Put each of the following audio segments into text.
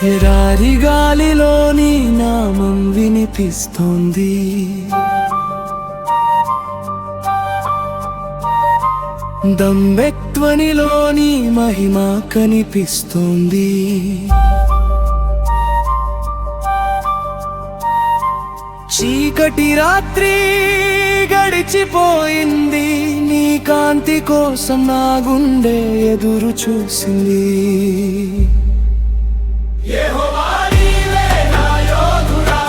ఎడారి గాలిలోని నామం వినిపిస్తోంది. దంబెత్వనిలోని మహిమ కనిపిస్తోంది. చీకటి రాత్రి గడిచిపోయింది, నీ కాంతి కోసం నా గుండె ఎదురు చూసింది. యెహోవా నీవే నా యోధుడా,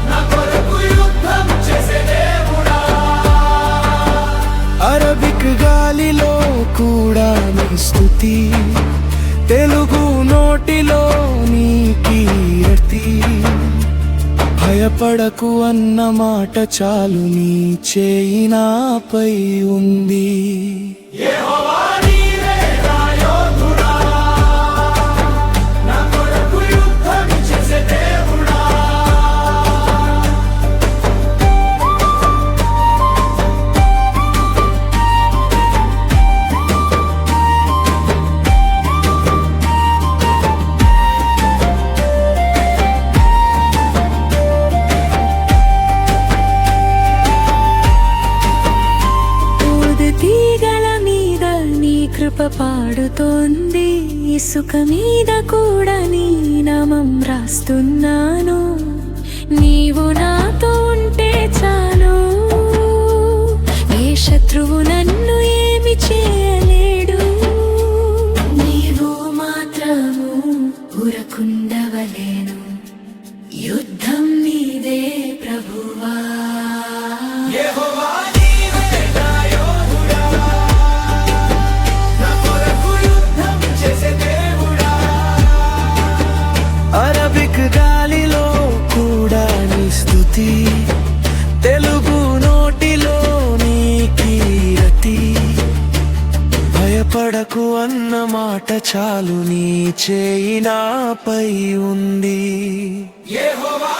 నా కొరకు యుద్ధం చేసే దేవుడా. అరబిక్ గాలిలో కూడా నీ స్తుతి, తెలుగు నోటిలో నీ కీర్తి. భయపడకు అన్న మాట చాలు, నీ చేయి నాపై ఉంది. యెహోవా నీవే నా యోధుడా, నా కొరకు యుద్ధం చేసే దేవుడా. కృప పాడుతోంది, ఇసుక మీద కూడా నీ నామం రాస్తున్నాను. నీవు నాతో ఉంటే చాలు, ఏ శత్రువు నన్ను ఏమి చేయలేడు. నీవు మాత్రము ఊరకుండవలేను, యుద్ధం నీదే ప్రభువా. అరబిక్ గాలిలో కూడా నీ స్తుతి, తెలుగు నోటిలో నీ కీర్తి. భయపడకు అన్న మాట చాలు, నీ చేయి నాపై ఉంది. యెహోవా